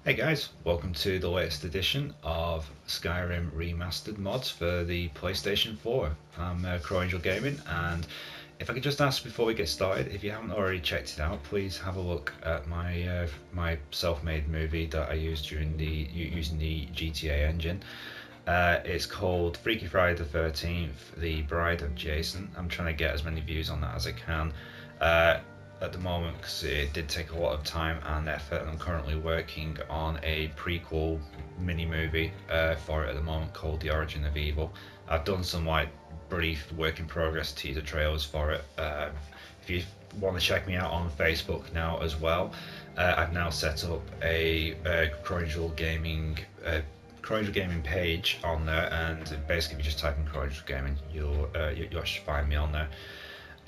Hey guys, welcome to the latest edition of Skyrim Remastered mods for the PlayStation 4. I'm Crowangel Gaming, and if I could just ask before we get started, if you haven't already checked it out, please have a look at my self-made movie that I used using the GTA engine. It's called Freaky Friday the 13th, The Bride of Jason. I'm trying to get as many views on that as I can. At the moment, because it did take a lot of time and effort, and I'm currently working on a prequel mini movie for it at the moment called The Origin of Evil. I've done some brief work in progress teaser trailers for it. If you want to check me out on Facebook now as well, I've now set up a Crowangel Gaming page on there, and basically if you just type in Crowangel Gaming, you'll actually find me on there.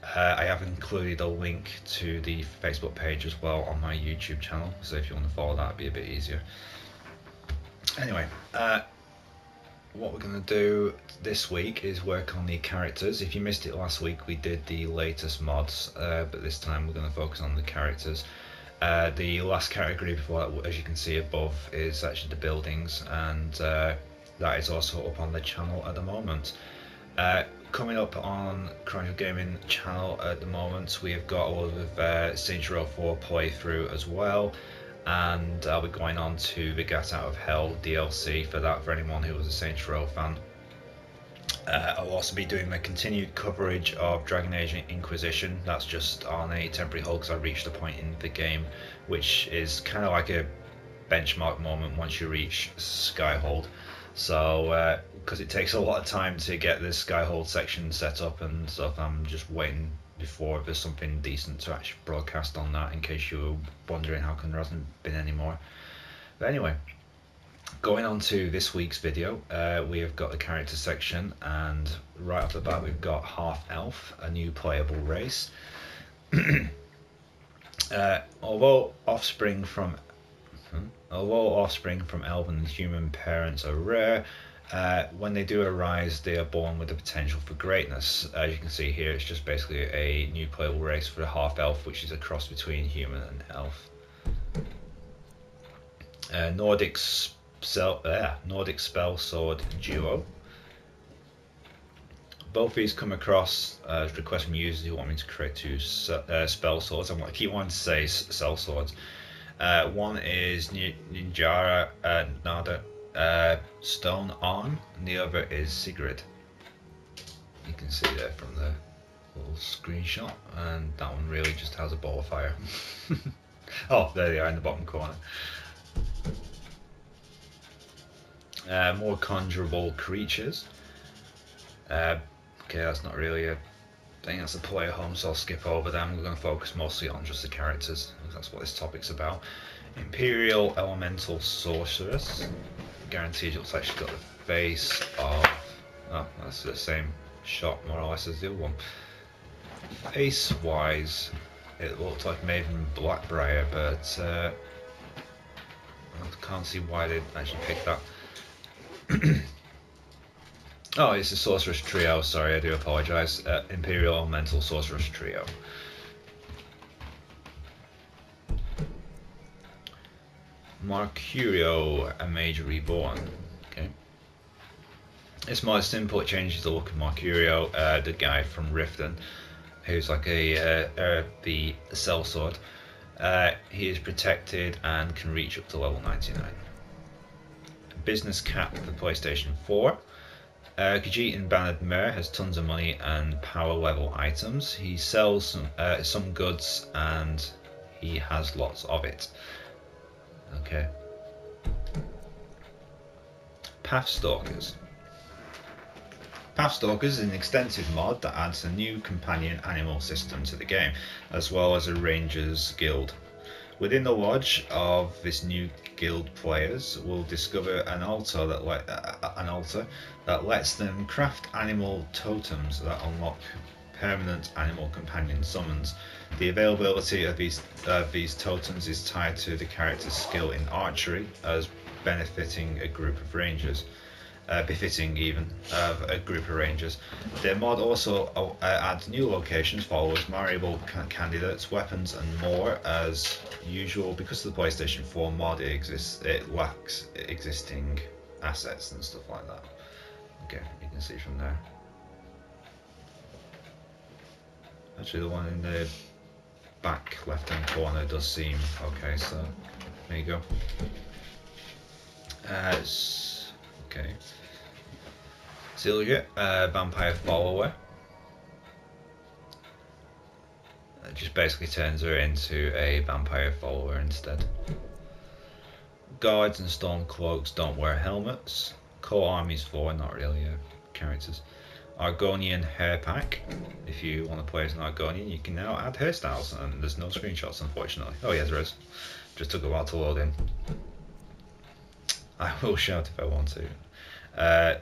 I have included a link to the Facebook page as well on my YouTube channel, so if you want to follow that, it'd be a bit easier. Anyway, what we're going to do this week is work on the characters. If you missed it last week, we did the latest mods, but this time we're going to focus on the characters. The last category before that, as you can see above, is actually the buildings, and that is also up on the channel at the moment. Coming up on Crowangel Gaming channel at the moment, we have got a lot of Saints Row 4 playthrough as well, and I'll be going on to the Gat Out of Hell DLC for that, for anyone who was a Saints Row fan. I'll also be doing the continued coverage of Dragon Age Inquisition. That's just on a temporary hold because I reached a point in the game which is kind of like a benchmark moment once you reach Skyhold. So because it takes a lot of time to get this Skyhold section set up and stuff, I'm just waiting before there's something decent to actually broadcast on that, in case you were wondering how come there hasn't been any more. But anyway, going on to this week's video, we have got the character section, and right off the bat we've got Half Elf, a new playable race. Although offspring from elven and human parents are rare, when they do arise, they are born with the potential for greatness. As you can see here, it's just basically a new playable race for a half-elf, which is a cross between human and elf. Nordic spell sword duo. Both these come across as requests from users who want me to create two spell swords. I keep wanting to say cell swords. One is Ninjara Nada Stone Arm, and the other is Sigrid. You can see there from the little screenshot, and that one really just has a ball of fire. Oh, there they are in the bottom corner. More conjurable creatures. Okay, that's not really a thing, that's a player home, so I'll skip over them. We're going to focus mostly on just the characters, because that's what this topic's about. Imperial Elemental Sorceress. Guaranteed it's actually got the face of... Oh, that's the same shot more or less as the other one. Face wise, it looks like Maven Blackbriar, but I can't see why they actually picked that. Oh, it's a Sorceress Trio, sorry, I do apologise. Imperial Elemental Sorceress Trio. Mercurio, a Mage Reborn. Okay. It's more simple, it changes the look of Mercurio, the guy from Riften, who's like the sellsword. He is protected and can reach up to level 99. Business cap for PlayStation 4. Khajiit Bannered Mare has tons of money and power level items. He sells some goods, and he has lots of it. Okay. Pathstalkers. Pathstalkers is an extensive mod that adds a new companion animal system to the game, as well as a Rangers Guild. Within the lodge of this new guild, players will discover an altar that lets them craft animal totems that unlock permanent animal companion summons. The availability of these totems is tied to the character's skill in archery, as benefiting a group of rangers. befitting even of a group of rangers. The mod also adds new locations, followers, marriable candidates, weapons, and more. As usual, because of the PlayStation 4 mod, it lacks existing assets and stuff like that. Okay, you can see from there. Actually, the one in the back left-hand corner does seem okay, so there you go. Okay. Sylvia, vampire follower. It just basically turns her into a vampire follower instead. Guards and storm cloaks don't wear helmets. Core armies for, not really characters. Argonian hair pack. If you want to play as an Argonian, you can now add hairstyles, and there's no screenshots, unfortunately. Oh yeah, there is. Just took a while to load in. I will shout if I want to.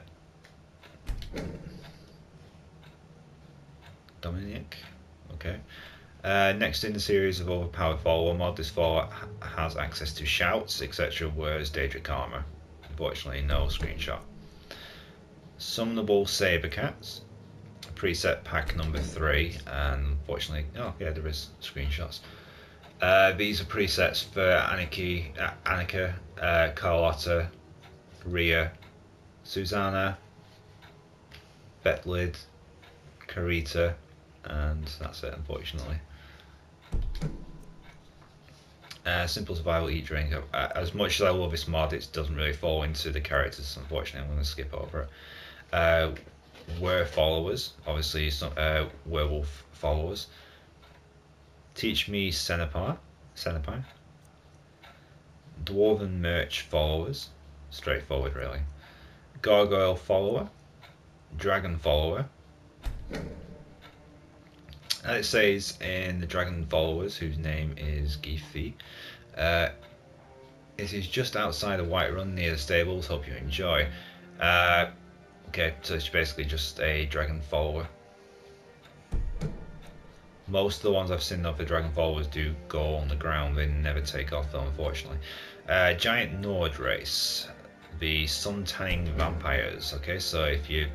Dominic. Okay. Next in the series of overpowered follower mod, this follower has access to shouts, etc. Whereas Daedric armor. Unfortunately, no screenshot. Summonable Saber Cats, preset pack number 3, and unfortunately, oh yeah, there is screenshots. These are presets for Annika, Carlotta, Rhea, Susanna, Betlid, Carita, and that's it, unfortunately. Simple survival, eat, drink. As much as I love this mod, it doesn't really fall into the characters, unfortunately. I'm going to skip over it. Were followers, obviously some werewolf followers. Teach me Senpai. Dwarven merch followers, straightforward really. Gargoyle follower, dragon follower. And it says in the dragon followers, whose name is Gifi, it is just outside of Whiterun near the stables. Hope you enjoy. Okay, so it's basically just a dragon follower. Most of the ones I've seen of the dragon followers do go on the ground, they never take off though, unfortunately. Giant Nord race, the sun tanning vampires. Okay, so if you...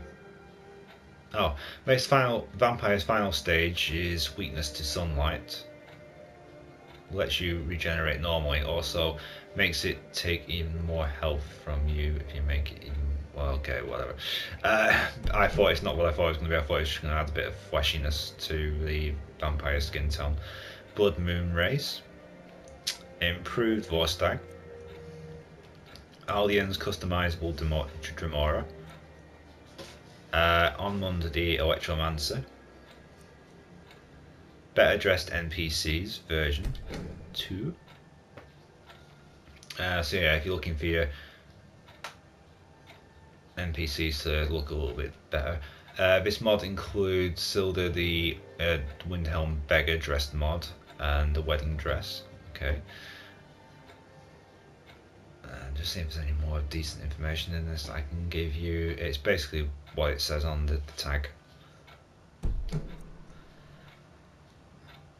Oh, vampire's final stage is weakness to sunlight. Lets you regenerate normally, also makes it take even more health from you if you make it even... Well, okay, whatever. I thought it's not what I thought it was going to be. I thought it was just going to add a bit of fleshiness to the vampire skin tone. Blood Moon Race. Improved Vorstag. Alien's customizable Dremora. Onmund the Electromancer. Better dressed NPCs version 2. So yeah, if you're looking for your NPCs to look a little bit better, this mod includes Silda the Windhelm Beggar dressed mod and the wedding dress. Okay. Just see if there's any more decent information in this I can give you. It's basically what it says on the tag.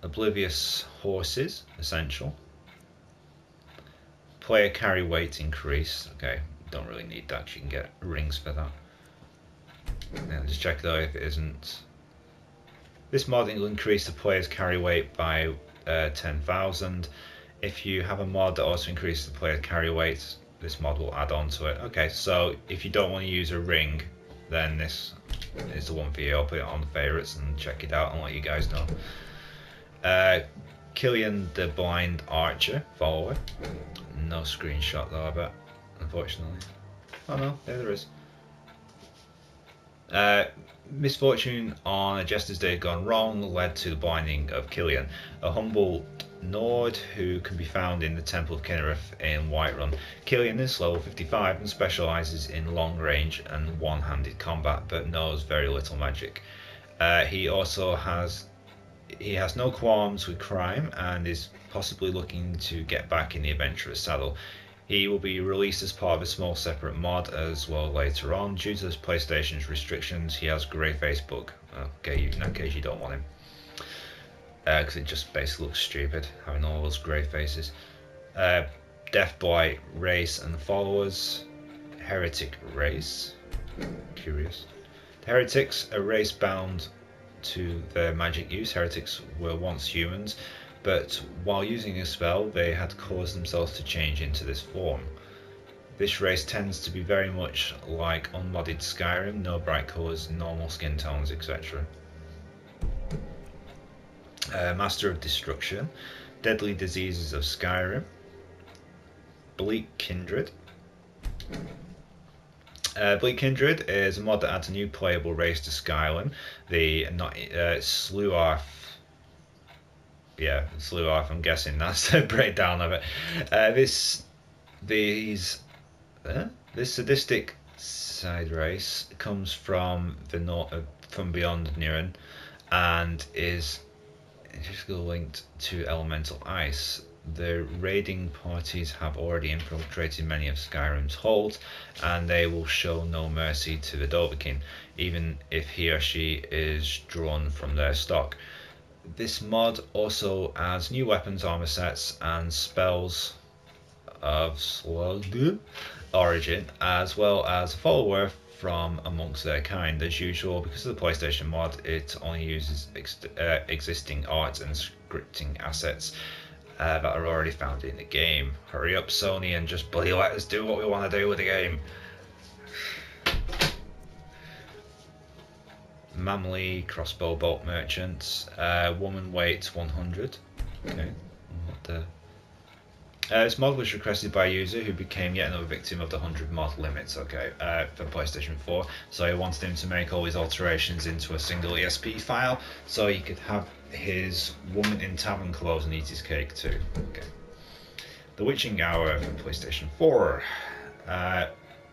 Oblivious horses, essential. Player carry weight increase. Okay, don't really need that. You can get rings for that. Yeah, just check though if it isn't. This mod will increase the player's carry weight by 10,000. If you have a mod that also increases the player's carry weight, this mod will add on to it. Okay, so if you don't want to use a ring, then this is the one for you. I'll put it on the favourites and check it out and let you guys know. Killian the Blind Archer follower. No screenshot though, I bet, unfortunately. Oh no, there is. Misfortune on a Jester's Day gone wrong led to the blinding of Killian, a humble Nord who can be found in the Temple of Kinnereth in Whiterun. Killian is level 55 and specialises in long range and one-handed combat, but knows very little magic. He has no qualms with crime and is possibly looking to get back in the adventurer's saddle. He will be released as part of a small separate mod as well later on. Due to PlayStation's restrictions, he has grey face bug. Okay, in that case you don't want him. Because it just basically looks stupid, having all those grey faces. Death Blight race and followers. Heretic race. Curious. Heretics, a race bound to their magic use. Heretics were once humans, but while using a spell, they had caused themselves to change into this form. This race tends to be very much like unmodded Skyrim, no bright colours, normal skin tones, etc. Master of Destruction, Deadly Diseases of Skyrim, Bleak Kindred. Bleak Kindred is a mod that adds a new playable race to Skyrim, the Sluarth. Yeah, Sluarth, I'm guessing that's the breakdown of it. This sadistic side race comes from from beyond Niren, and is linked to elemental ice. The raiding parties have already infiltrated many of Skyrim's holds, and they will show no mercy to the Dovahkiin, even if he or she is drawn from their stock. This mod also adds new weapons, armor sets, and spells of slug origin, as well as a follower from amongst their kind. As usual, because of the PlayStation mod, it only uses existing art and scripting assets that are already found in the game. Hurry up, Sony, and just bloody let us do what we want to do with the game. Mamley crossbow bolt merchants, woman weight 100. Okay, what the? This mod was requested by a user who became yet another victim of the 100 mod limits, okay, for PlayStation 4. So he wanted him to make all his alterations into a single ESP file, so he could have his woman in tavern clothes and eat his cake too. Okay. The Witching Hour for PlayStation 4.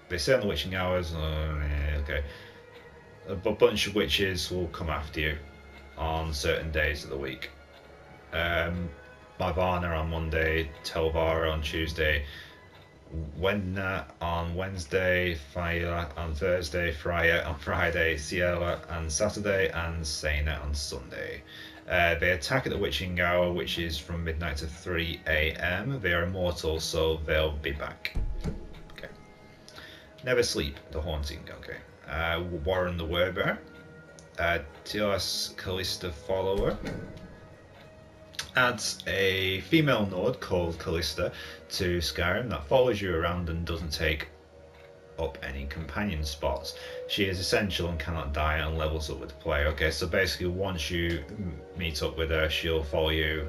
They say on the Witching Hours, okay, a bunch of witches will come after you on certain days of the week. Marvana on Monday, Telvara on Tuesday, Wenna on Wednesday, Fire on Thursday, Freya on Friday, Ciela on Saturday, and Sena on Sunday. They attack at the Witching Hour, which is from midnight to 3 AM. They are immortal, so they'll be back. Okay. Never Sleep, the Haunting. Okay. Warren the Werebear. Teos Callista Follower. Adds a female node called Callista to Skyrim that follows you around and doesn't take up any companion spots. She is essential and cannot die and levels up with the player. Okay, so basically once you meet up with her, she'll follow you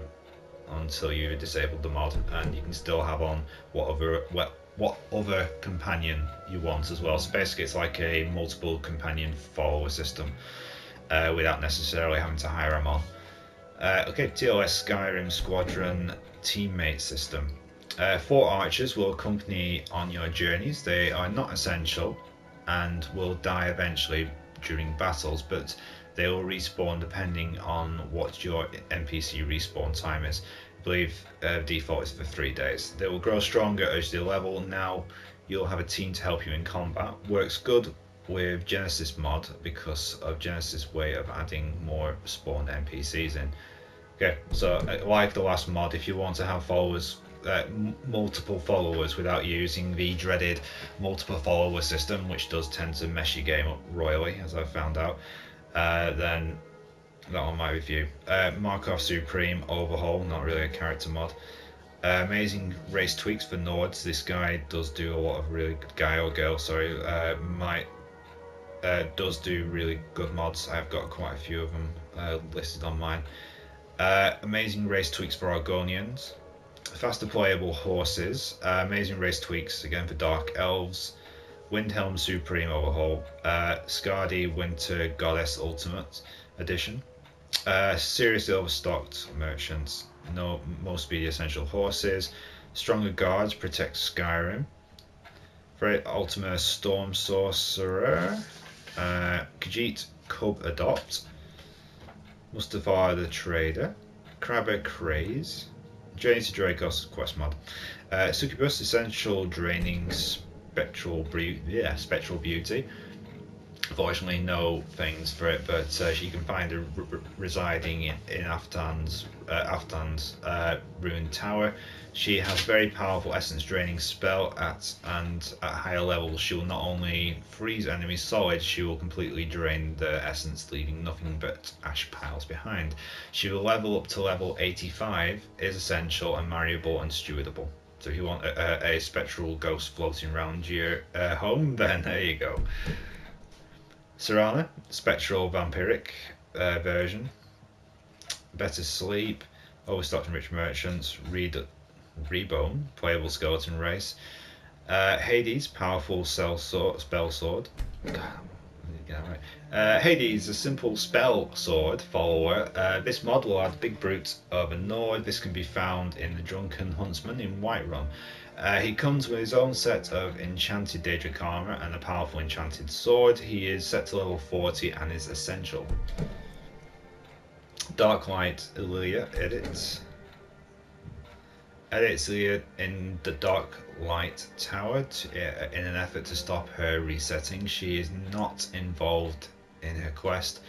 until you disable the mod, and you can still have on what other companion you want as well. So basically it's like a multiple companion follower system without necessarily having to hire them on. Okay, TOS Skyrim Squadron teammate system. 4 archers will accompany on your journeys. They are not essential and will die eventually during battles, but they will respawn depending on what your NPC respawn time is. I believe default is for 3 days. They will grow stronger as you level. Now you'll have a team to help you in combat. Works good with Genesis mod because of Genesis' way of adding more spawned NPCs in. Okay, so like the last mod, if you want to have followers, multiple followers without using the dreaded multiple follower system, which does tend to mess your game up royally, as I've found out, then that on my review. Markov Supreme Overhaul, not really a character mod. Amazing race tweaks for Nords. This guy does do a lot of really good guy or girl, sorry, does do really good mods. I've got quite a few of them listed on mine. Amazing race tweaks for Argonians, faster playable horses, amazing race tweaks again for Dark Elves, Windhelm Supreme Overhaul, Skadi Winter Goddess Ultimate Edition, seriously overstocked merchants, no more speedy essential horses, stronger guards protect Skyrim, for Ultima Storm Sorcerer, Khajiit Cub Adopt, Mustafar the Trader, Crabber Craze, Journey to Dracos quest mod, Succubus Essential Draining Spectral Beauty, Unfortunately, no things for it, but she can find her residing in Aftan's ruined tower. She has very powerful essence draining spell and at higher levels she will not only freeze enemies solid, she will completely drain the essence, leaving nothing but ash piles behind. She will level up to level 85, is essential and marryable and stewardable. So if you want a spectral ghost floating around your home, then there you go. Serana, spectral vampiric version. Better sleep, overstocked and rich merchants. Rebone, playable skeleton race. Hades, powerful spell sword. Hades, a simple spell sword follower. This mod will add Big Brute of a Nord. This can be found in the Drunken Huntsman in Whiterun. He comes with his own set of enchanted Daedric armor and a powerful enchanted sword. He is set to level 40 and is essential. Darklight Ilya edits Ilya in the Dark Light Tower in an effort to stop her resetting. She is not involved in her quest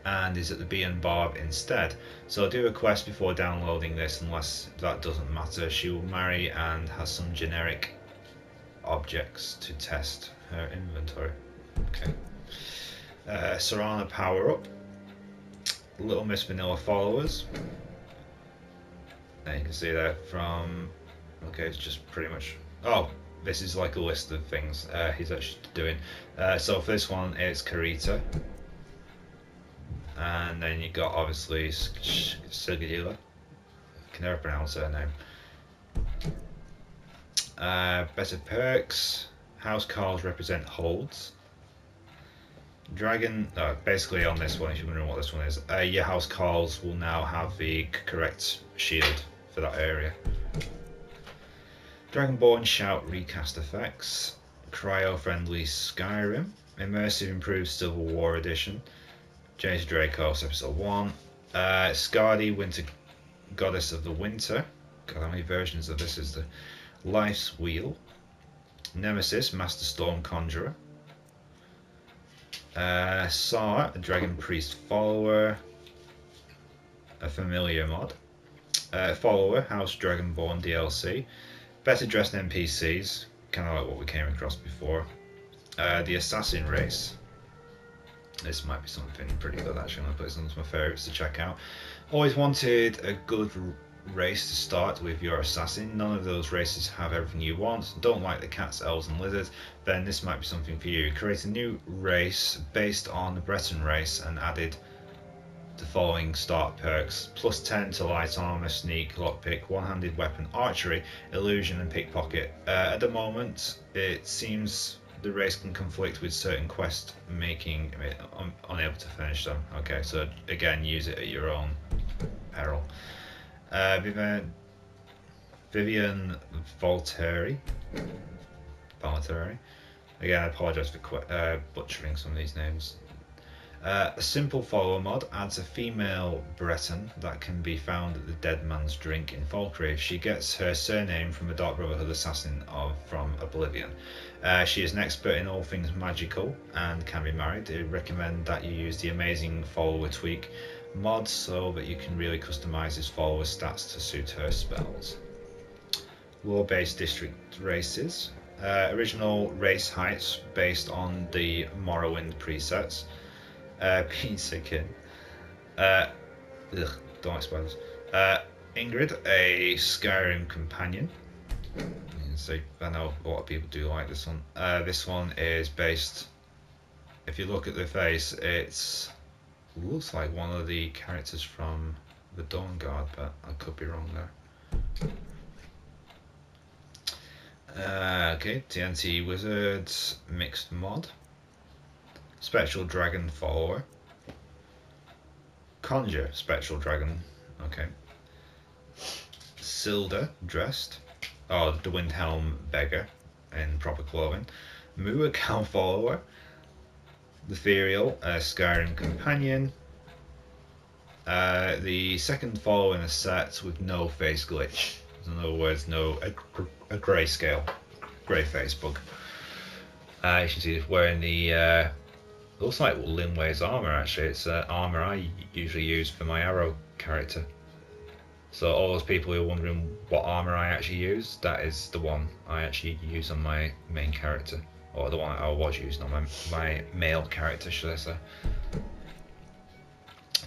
and is at the Bee and Barb instead. So do a quest before downloading this, unless that doesn't matter. She will marry and has some generic objects to test her inventory. Okay. Serana power up. Little Miss Vanilla followers. And you can see there from, okay, it's just pretty much, oh, this is like a list of things he's actually doing. So for this one, it's Karita. And then you got obviously Sigila. I can never pronounce her name. Better perks. House cards represent holds. Dragon, basically on this one, if you're wondering what this one is, your house calls will now have the correct shield for that area. Dragonborn Shout recast effects. Cryo friendly Skyrim. Immersive improved Civil War edition. James Dracos episode 1. Skadi Winter Goddess of the Winter. God, how many versions of this is there? Life's Wheel. Nemesis Master Storm Conjurer. Sar, a Dragon Priest follower, a familiar mod. Follower, House Dragonborn DLC. Better dressed NPCs, kind of like what we came across before. The Assassin race. This might be something pretty good actually. I'm going to put this on my favourites to check out. Always wanted a good race to start with your assassin. None of those races have everything you want. Don't like the cats, elves and lizards, then this might be something for you. Create a new race based on the Breton race and added the following start perks: plus 10 to light armor, sneak, lockpick, one-handed weapon, archery, illusion and pickpocket. At the moment it seems the race can conflict with certain quest making, I'm unable to finish them. Okay, so again, use it at your own peril. Vivian Volteri. Again, I apologise for butchering some of these names. A simple follower mod adds a female Breton that can be found at the Dead Man's Drink in Falkreath. She gets her surname from a Dark Brotherhood assassin from Oblivion. She is an expert in all things magical and can be married. I recommend that you use the amazing follower tweak mod so that you can really customize his follower's stats to suit her spells. Law-based district races. Original race heights based on the Morrowind presets. Pizza Kin. Don't explain this. Ingrid, a Skyrim companion. So I know a lot of people do like this one. This one is based, if you look at the face, it looks like one of the characters from the Dawn Guard, but I could be wrong there. Okay, TNT Wizards mixed mod. Spectral Dragon follower. Conjure Spectral Dragon. Okay. Silda dressed. Oh, the Windhelm beggar in proper clothing. Murakal follower. The Ethereal Skyrim companion. The second follower in a set with no face glitch. In other words, a grayscale, grey face bug. You can see wearing the looks like Linway's armor actually. It's armor I usually use for my arrow character. So all those people who are wondering what armor I actually use, that is the one I actually use on my main character, or the one I was using on my male character, should I say.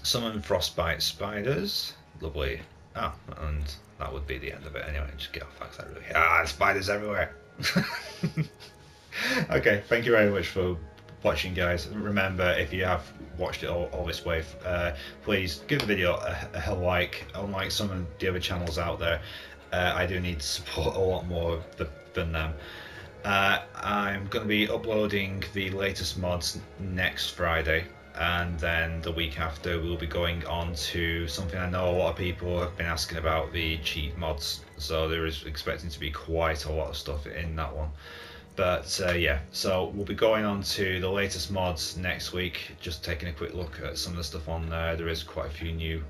Summon frostbite spiders, lovely. Ah, and that would be the end of it anyway. Just get off that really. Spiders everywhere. Okay, thank you very much for watching, guys. Remember, if you have watched it all this way, please give the video a like. Unlike some of the other channels out there, I do need to support a lot more than them. I'm going to be uploading the latest mods next Friday, and then the week after we'll be going on to something I know a lot of people have been asking about, the cheat mods. So there is expecting to be quite a lot of stuff in that one. But yeah, so we'll be going on to the latest mods next week, just taking a quick look at some of the stuff on there. There is quite a few new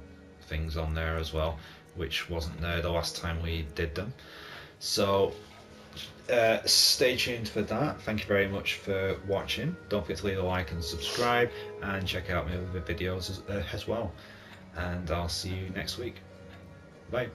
things on there as well, which wasn't there the last time we did them. So stay tuned for that. Thank you very much for watching. Don't forget to leave a like and subscribe, and check out my other videos as well. And I'll see you next week. Bye.